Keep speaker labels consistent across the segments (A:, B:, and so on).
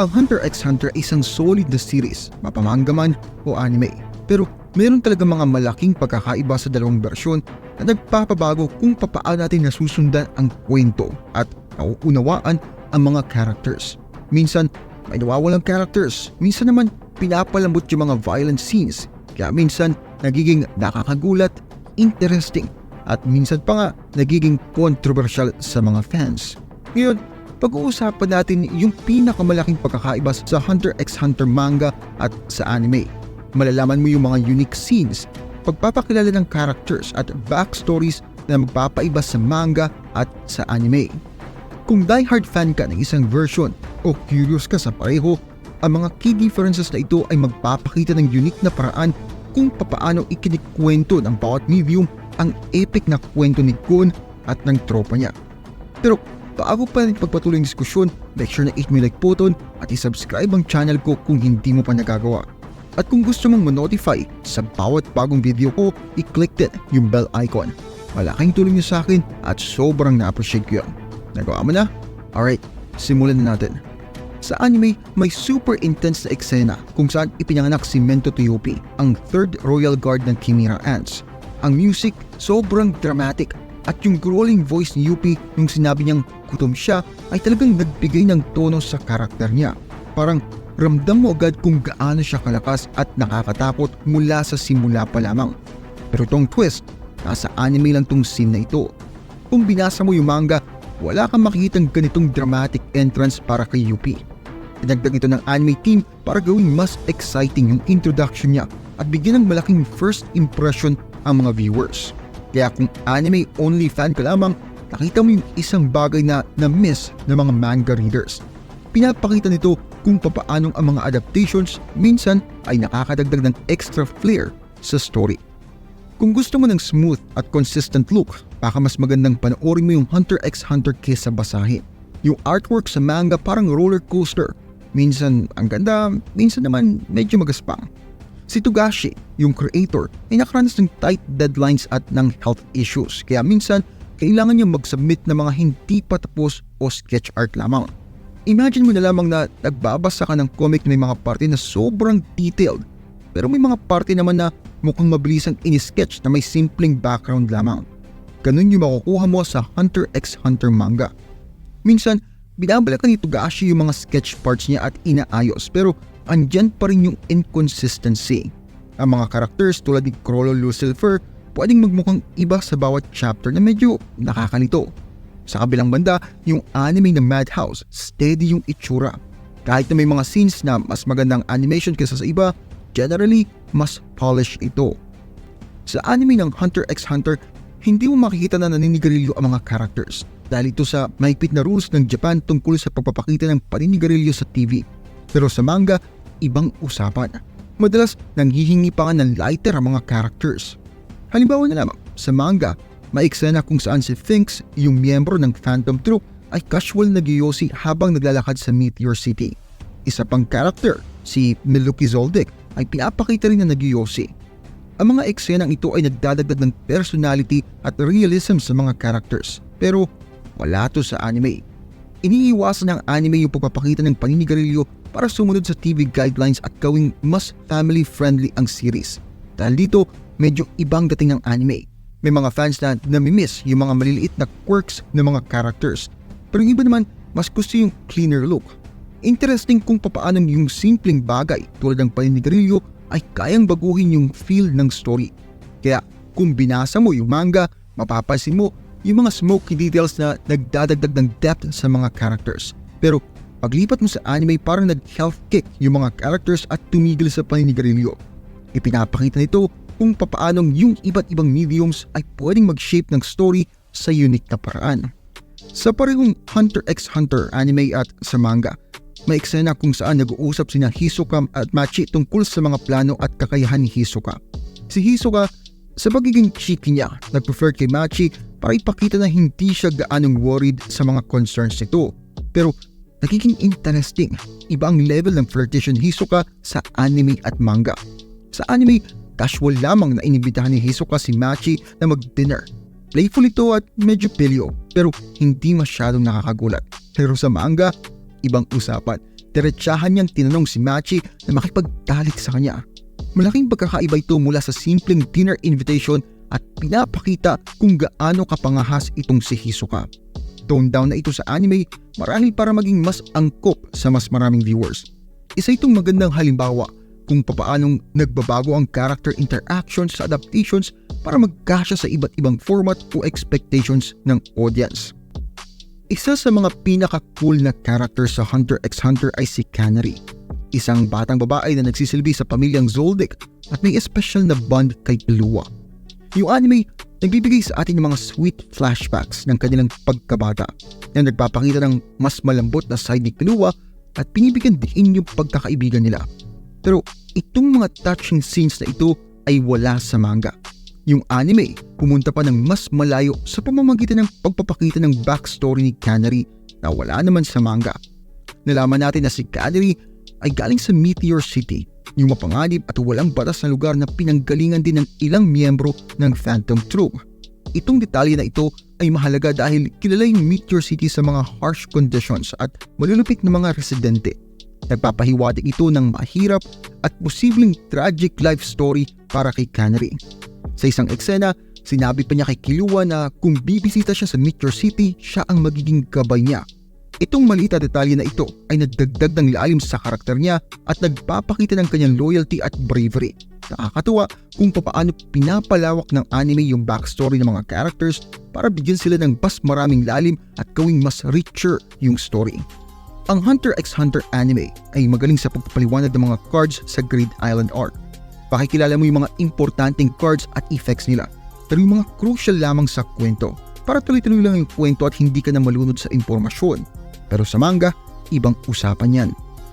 A: Ang Hunter x Hunter ay isang solid na series, mapamanga man o anime. Pero meron talaga mga malaking pagkakaiba sa dalawang bersyon na nagpapabago kung papaano natin nasusundan ang kwento at nauunawaan ang mga characters. Minsan may nawawalang characters, minsan naman pinapalambot yung mga violent scenes, kaya minsan nagiging nakakagulat, interesting, at minsan pa nga nagiging controversial sa mga fans. Ngayon, pag-uusapan natin yung pinakamalaking pagkakaiba sa Hunter x Hunter manga at sa anime. Malalaman mo yung mga unique scenes, pagpapakilala ng characters at backstories na magpapaiba sa manga at sa anime. Kung diehard fan ka ng isang version o curious ka sa pareho, ang mga key differences na ito ay magpapakita ng unique na paraan kung papaano ikinikwento ng bawat medium ang epic na kwento ni Gon at ng tropa niya. Pero bago pa rin pagpatuloy ng diskusyon, make sure na hit mo yung like button at isubscribe ang channel ko kung hindi mo pa nagagawa. At kung gusto mong ma-notify sa bawat bagong video ko, i-click din yung bell icon. Malaking tulong niyo sa akin at sobrang na-appreciate ko yun. Nagawa mo na? Alright, simulan na natin. Sa anime, may super intense na eksena kung saan ipinanganak si Mento Toyopi, ang 3rd Royal Guard ng Chimera Ants. Ang music, sobrang dramatic. At yung growling voice ni Yuppie nung sinabi niyang gutom siya ay talagang nagbigay ng tono sa karakter niya. Parang ramdam mo agad kung gaano siya kalakas at nakakatakot mula sa simula pa lamang. Pero tong twist, nasa anime lang tong scene na ito. Kung binasa mo yung manga, wala kang makikitang ganitong dramatic entrance para kay Yuppie. Dinagdag ito ng anime team para gawing mas exciting yung introduction niya at bigyan ng malaking first impression ang mga viewers. Kaya kung anime only fan ka lamang, nakita mo yung isang bagay na na-miss ng mga manga readers. Pinapakita nito kung papaanong ang mga adaptations minsan ay nakakadagdag ng extra flair sa story. Kung gusto mo ng smooth at consistent look, baka mas magandang panoorin mo yung Hunter x Hunter kesa basahin. Yung artwork sa manga parang roller coaster. Minsan ang ganda, minsan naman medyo magaspang. Si Togashi, yung creator, ay nakaranas ng tight deadlines at ng health issues, kaya minsan kailangan niya mag-submit ng mga hindi pa tapos o sketch art lamang. Imagine mo na lamang na nagbabasa ka ng comic na may mga parte na sobrang detailed, pero may mga parte naman na mukhang mabilisang in-sketch na may simpleng background lamang. Ganun yung makukuha mo sa Hunter x Hunter manga. Minsan, binabalikan ni Togashi yung mga sketch parts niya at inaayos, pero andyan pa rin yung inconsistency. Ang mga characters tulad ni Chrollo Lucifer pwedeng magmukhang iba sa bawat chapter na medyo nakakalito. Sa kabilang banda, yung anime ng Madhouse, steady yung itsura. Kahit na may mga scenes na mas magandang animation kaysa sa iba, generally, mas polished ito. Sa anime ng Hunter x Hunter, hindi mo makikita na naninigarilyo ang mga characters dahil ito sa mahigpit na rules ng Japan tungkol sa pagpapakita ng paninigarilyo sa TV. Pero sa manga, ibang usapan. Madalas nanghihingi pa nga ng lighter ang mga characters. Halimbawa na lamang, sa manga, may eksena kung saan si Finks, yung miyembro ng Phantom Troop, ay casual na giyosi habang naglalakad sa Meteor City. Isa pang character, si Milluki Zoldyck, ay pinapakita rin na nagyosi. Ang mga eksenang ito ay nagdadagdag ng personality at realism sa mga characters. Pero wala to sa anime. Iniiwasan ng anime yung pagpapakita ng paninigarilyo para sumunod sa TV guidelines at gawing mas family-friendly ang series. Dahil dito, medyo ibang dating ng anime. May mga fans na namimiss yung mga maliliit na quirks ng mga characters. Pero yung iba naman, mas gusto yung cleaner look. Interesting kung papaano yung simpleng bagay tulad ng paninigarilyo ay kayang baguhin yung feel ng story. Kaya kung binasa mo yung manga, mapapansin mo yung mga smoky details na nagdadagdag ng depth sa mga characters. Pero paglipat mo sa anime, parang nag-health kick yung mga characters at tumigil sa paninigarilyo. Ipinapakita nito kung papaanong yung iba't ibang mediums ay pwedeng mag-shape ng story sa unique na paraan. Sa parehong Hunter x Hunter anime at sa manga, may eksena kung saan nag-uusap sina Hisoka at Machi tungkol sa mga plano at kakayahan ni Hisoka. Si Hisoka, sa pagiging cheeky niya, nag-prefer kay Machi para ipakita na hindi siya gaanong worried sa mga concerns nito. Pero nagiging interesting, iba ang level ng flirtation ni Hisoka sa anime at manga. Sa anime, casual lamang na inibitahan ni Hisoka si Machi na mag-dinner. Playful ito at medyo pilyo, pero hindi masyadong nakakagulat. Pero sa manga, ibang usapan. diretsahan niyang tinanong si Machi na makipagtalik sa kanya. Malaking pagkakaiba ito mula sa simpleng dinner invitation at pinapakita kung gaano kapangahas itong si Hisoka. Toned down na ito sa anime marahil para maging mas angkop sa mas maraming viewers. Isa itong magandang halimbawa kung papaanong nagbabago ang character interactions sa adaptations para magkasya sa iba't ibang format o expectations ng audience. Isa sa mga pinaka-cool na character sa Hunter x Hunter ay si Kanary, isang batang babae na nagsisilbi sa pamilyang Zoldyck at may espesyal na bond kay Killua. Yung anime nagbibigay sa atin ng mga sweet flashbacks ng kanilang pagkabata na nagpapakita ng mas malambot na side ni Killua at pinibigyan din yung pagkakaibigan nila. Pero itong mga touching scenes na ito ay wala sa manga. Yung anime pumunta pa ng mas malayo sa pamamagitan ng pagpapakita ng backstory ni Kanary na wala naman sa manga. Nalaman natin na si Kanary ay galing sa Meteor City, yung mapanganib at walang batas na lugar na pinanggalingan din ng ilang miyembro ng Phantom Troupe. Itong detalye na ito ay mahalaga dahil kilala yung Meteor City sa mga harsh conditions at malulupit na mga residente. Nagpapahiwatig ito ng mahirap at posibleng tragic life story para kay Kanary. Sa isang eksena, sinabi pa niya kay Killua na kung bibisita siya sa Meteor City, siya ang magiging gabay niya. Itong maliit na detalye na ito ay nagdagdag ng lalim sa karakter niya at nagpapakita ng kanyang loyalty at bravery. Nakakatuwa kung papaano pinapalawak ng anime yung backstory ng mga characters para bigyan sila ng mas maraming lalim at gawing mas richer yung story. Ang Hunter x Hunter anime ay magaling sa pagpapaliwanag ng mga cards sa Grid Island arc. Pakikilala mo yung mga importanteng cards at effects nila, pero yung mga crucial lamang sa kwento para tuloy-tuloy lang yung kwento at hindi ka na malunod sa impormasyon. Pero sa manga, ibang usapan yan.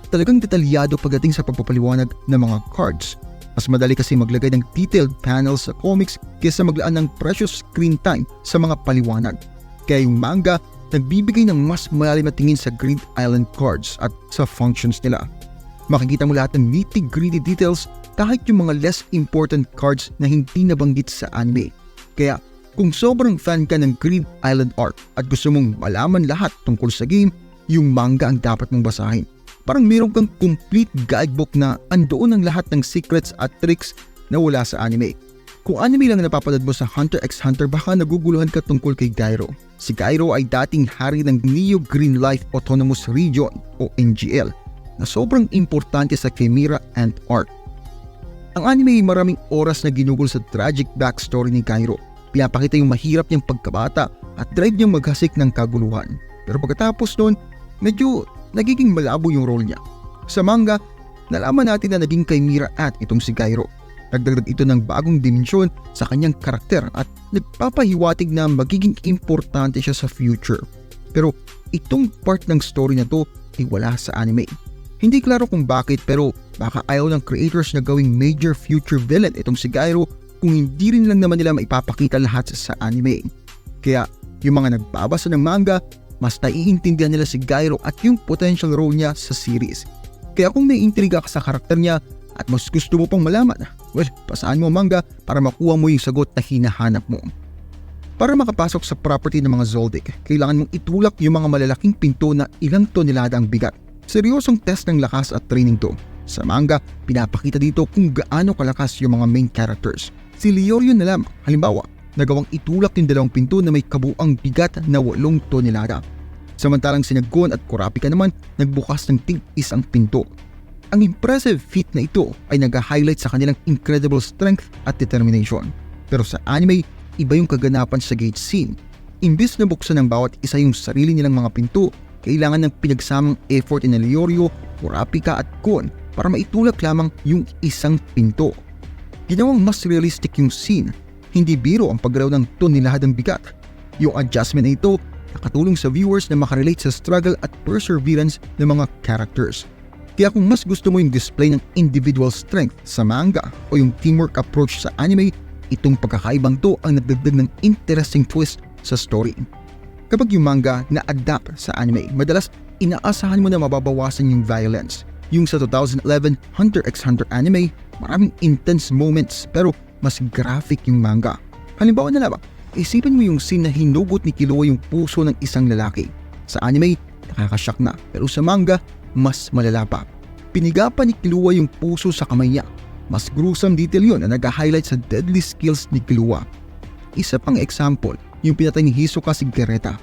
A: Talagang detalyado pagdating sa pagpapaliwanag ng mga cards. Mas madali kasi maglagay ng detailed panels sa comics kaysa maglaan ng precious screen time sa mga paliwanag. Kaya yung manga nagbibigay ng mas malalim na tingin sa Grid Island cards at sa functions nila. Makikita mo lahat ng nitty-gritty details kahit yung mga less important cards na hindi nabanggit sa anime. Kaya kung sobrang fan ka ng Grid Island arc at gusto mong malaman lahat tungkol sa game, yung manga ang dapat mong basahin. Parang meron kang complete guidebook na andoon ang lahat ng secrets at tricks na wala sa anime. Kung anime lang napapanood mo sa Hunter x Hunter, baka naguguluhan ka tungkol kay Gyro. Si Gyro ay dating hari ng Neo Green Life Autonomous Region o NGL na sobrang importante sa Chimera Ant arc. Ang anime ay maraming oras na ginugol sa tragic backstory ni Gyro. Pinapakita yung mahirap niyang pagkabata at drive niyang maghasik ng kaguluhan. Pero pagkatapos nun, medyo nagiging malabo yung role niya. Sa manga, nalaman natin na naging Chimera Ant itong si Gyro. Nagdagdag ito ng bagong dimensyon sa kanyang karakter at nagpapahiwatig na magiging importante siya sa future. Pero itong part ng story na to ay wala sa anime. Hindi klaro kung bakit, pero baka ayaw ng creators na gawing major future villain itong si Gyro kung hindi rin lang naman nila maipapakita lahat sa anime. Kaya yung mga nagbabasa ng manga, mas naiintindihan nila si Gyro at yung potential role niya sa series. Kaya kung may intriga ka sa karakter niya at mas gusto mo pang malaman, well, pasaan mo manga para makuha mo yung sagot na hinahanap mo. Para makapasok sa property ng mga Zoldyck, kailangan mong itulak yung mga malalaking pinto na ilang tonelada ang bigat. Seryosong test ng lakas at training to. Sa manga, pinapakita dito kung gaano kalakas yung mga main characters. Si Leorio na lamang, halimbawa, nagawang itulak yung dalawang pinto na may kabuang bigat na 8 tonelada. Samantalang si Gon at Kurapika naman nagbukas ng tig-isang pinto. Ang impressive feat na ito ay nag-highlight sa kanilang incredible strength at determination. Pero sa anime, iba yung kaganapan sa gate scene. Imbis na buksan ng bawat isa yung sarili nilang mga pinto, kailangan ng pinagsamang effort ni Leorio, Kurapika at Gon para maitulak lamang yung isang pinto. Ginawang mas realistic yung scene. Hindi biro ang paggalaw ng tonelahadang bigat. Yung adjustment na ito nakatulong sa viewers na makarelate sa struggle at perseverance ng mga characters. Kaya kung mas gusto mo yung display ng individual strength sa manga o yung teamwork approach sa anime, itong pagkakaibang to ang nagdagdag ng interesting twist sa story. Kapag yung manga na-adapt sa anime, madalas inaasahan mo na mababawasan yung violence. Yung sa 2011 Hunter x Hunter anime, maraming intense moments pero mas graphic yung manga. Halimbawa na lamang, isipin mo yung scene na hinugot ni Killua yung puso ng isang lalaki. Sa anime, nakakashock na, pero sa manga, mas malala pa. Piniga pa ni Killua yung puso sa kamay niya. Mas gruesome detail yun na nag-highlight sa deadly skills ni Killua. Isa pang example, yung pinatay ni Hisoka si Gereta.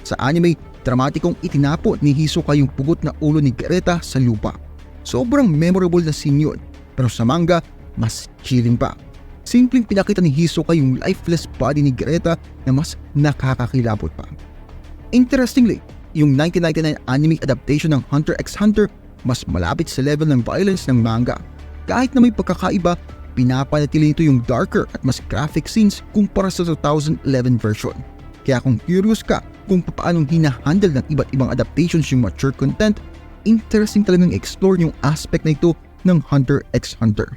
A: Sa anime, dramatikong itinapo ni Hisoka yung pugot na ulo ni Gereta sa lupa. Sobrang memorable na scene yun, pero sa manga, mas chilling pa. Simpleng pinakita ni Hisoka yung lifeless body ni Gereta na mas nakakakilabot pa. Interestingly, yung 1999 anime adaptation ng Hunter x Hunter mas malapit sa level ng violence ng manga. Kahit na may pagkakaiba, pinapanatili nito yung darker at mas graphic scenes kumpara sa 2011 version. Kaya kung curious ka kung paanong hinahandle ng iba't ibang adaptations yung mature content, interesting talagang explore yung aspect na ito ng Hunter x Hunter.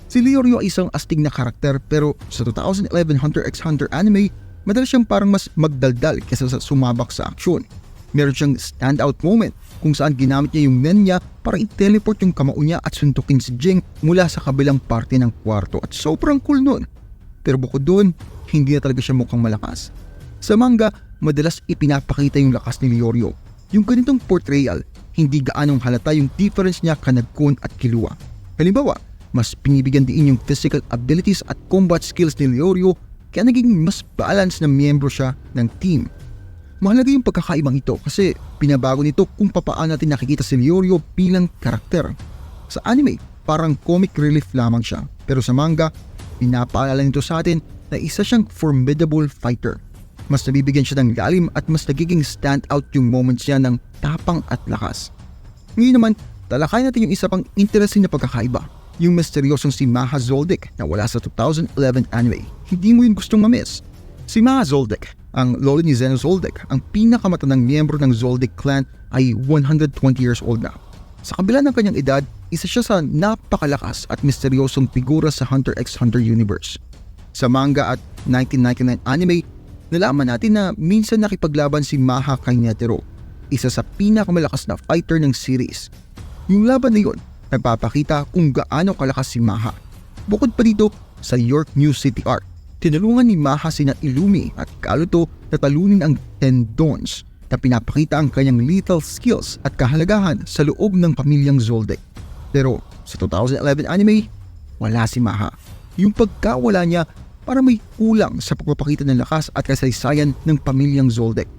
A: Si Leorio ay isang astig na karakter, pero sa 2011 Hunter x Hunter anime, madalas siyang parang mas magdaldal kaysa sa sumabak sa aksyon. Meron siyang standout moment kung saan ginamit niya yung nen niya para i-teleport yung kamao niya at suntukin si Jing mula sa kabilang parte ng kwarto, at sobrang cool nun. Pero bukod doon, hindi na talaga siya mukhang malakas. Sa manga, madalas ipinapakita yung lakas ni Leorio. Yung ganitong portrayal, hindi gaanong halata yung difference niya kanag Gon at Killua. Halimbawa, mas pinibigyan din yung physical abilities at combat skills ni Leorio, kaya naging mas balance na miyembro siya ng team. Mahalaga yung pagkakaibang ito kasi pinabago nito kung paano natin nakikita si Leorio bilang karakter. Sa anime, parang comic relief lamang siya, pero sa manga, pinapaalala nito sa atin na isa siyang formidable fighter. Mas nabibigyan siya ng lalim at mas nagiging stand out yung moments niya ng tapang at lakas. Ngayon naman, talakayin natin yung isa pang interesting na pagkakaiba, yung misteryosong si Maha Zoldyck na wala sa 2011 anime. Hindi mo yun gustong ma-miss. Si Maha Zoldyck, ang lolo ni Zeno Zoldyck, ang pinakamatandang miyembro ng Zoldyck clan, ay 120 years old na. Sa kabila ng kanyang edad, isa siya sa napakalakas at misteryosong figura sa Hunter x Hunter universe. Sa manga at 1999 anime, nalaman natin na minsan nakipaglaban si Maha kay Netero, isa sa pinakamalakas na fighter ng series. Yung laban na yun, nagpapakita kung gaano kalakas si Maha. Bukod pa dito, sa York New City arc, tinulungan ni Maha sina Illumi at Kaluto na talunin ang 10 Dons na pinapakita ang kanyang lethal skills at kahalagahan sa loob ng pamilyang Zoldyck. Pero sa 2011 anime, wala si Maha. Yung pagkawala niya para may kulang sa pagpapakita ng lakas at kasaysayan ng pamilyang Zoldyck.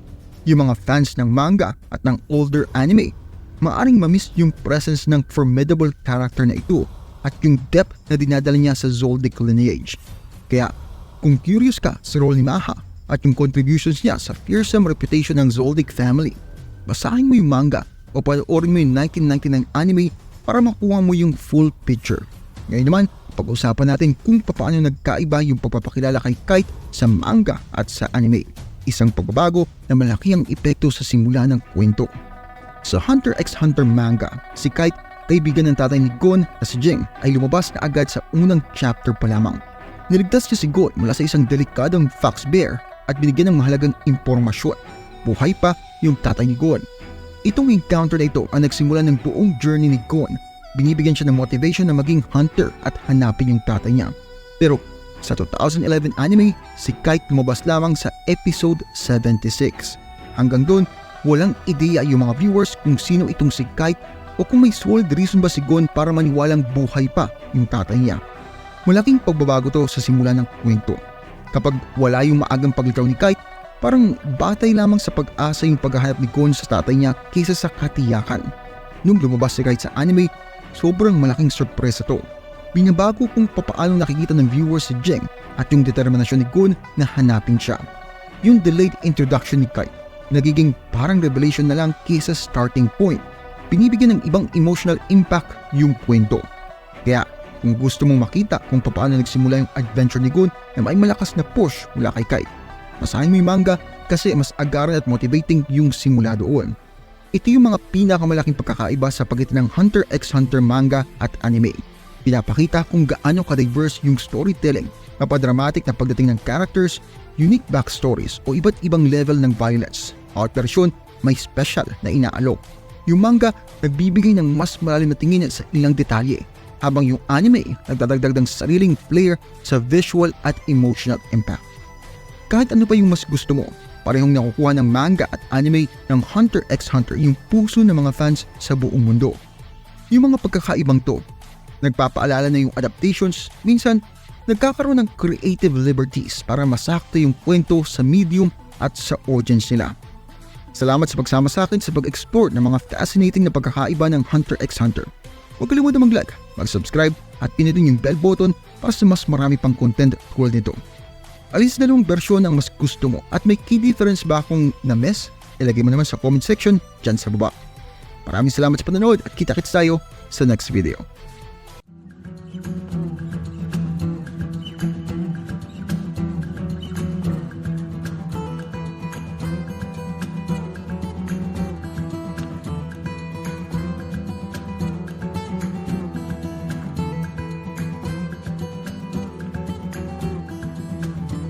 A: Yung mga fans ng manga at ng older anime, maaring mamiss yung presence ng formidable character na ito at yung depth na dinadala niya sa Zoldyck lineage. Kaya kung curious ka sa role ni Maha at yung contributions niya sa fearsome reputation ng Zoldyck family, basahin mo yung manga o panoorin mo yung 1999 anime para makuha mo yung full picture. Ngayon naman, pag-usapan natin kung paano nagkaiba yung pagpapakilala kay Kite sa manga at sa anime. Isang pagbabago na malaki ang epekto sa simula ng kwento. Sa Hunter x Hunter manga, si Kite, kaibigan ng tatay ni Gon na si Jing, ay lumabas na agad sa unang chapter pa lamang. Niligtas niya si Gon mula sa isang delikadong fox bear at binigyan ng mahalagang impormasyon. Buhay pa yung tatay ni Gon. Itong encounter na ito ang nagsimula ng buong journey ni Gon. Binibigyan siya ng motivation na maging hunter at hanapin yung tatay niya. Pero sa 2011 anime, si Kite lumabas lamang sa episode 76. Hanggang doon, walang ideya yung mga viewers kung sino itong si Kite o kung may solid reason ba si Gon para maniwalang buhay pa yung tatay niya. Malaking pagbabago to sa simula ng kwento. Kapag wala yung maagang paglitaw ni Kite, parang batay lamang sa pag-asa yung paghahanap ni Gon sa tatay niya kaysa sa katiyakan. Nung lumabas si Kite sa anime, sobrang malaking sorpresa to. Binabago kung papaano nakikita ng viewers si Jing at yung determinasyon ni Gon na hanapin siya. Yung delayed introduction ni Kite, nagiging parang revelation na lang kaysa starting point. Binibigyan ng ibang emotional impact yung kwento. Kaya kung gusto mong makita kung paano nagsimula yung adventure ni Gon na may malakas na push mula kay Kite, basahin mo yung manga kasi mas agaran at motivating yung simula doon. Ito yung mga pinakamalaking pagkakaiba sa pagitan ng Hunter x Hunter manga at anime. Pinapakita kung gaano ka-diverse yung storytelling, mapadramatic na pagdating ng characters, unique backstories o iba't ibang level ng violence. Bawat versyon may special na inaalok. Yung manga nagbibigay ng mas malalim na tingin sa ilang detalye, habang yung anime nagdadagdag ng sariling flair sa visual at emotional impact. Kahit ano pa yung mas gusto mo, parehong nakukuha ng manga at anime ng Hunter x Hunter yung puso ng mga fans sa buong mundo. Yung mga pagkakaibang to, nagpapaalala na yung adaptations, minsan nagkakaroon ng creative liberties para masakto yung kwento sa medium at sa audience nila. Salamat sa pagsama sa akin sa pag-explore ng mga fascinating na pagkakaiba ng Hunter x Hunter. Huwag kalimutan mag-like, mag-subscribe at pinutin yung bell button para sa mas marami pang content tulad nito. Alin sa dalawang bersyon ang mas gusto mo at may key difference ba akong na-miss? Ilagay mo naman sa comment section dyan sa baba. Maraming salamat sa panonood at kita-kits tayo sa next video.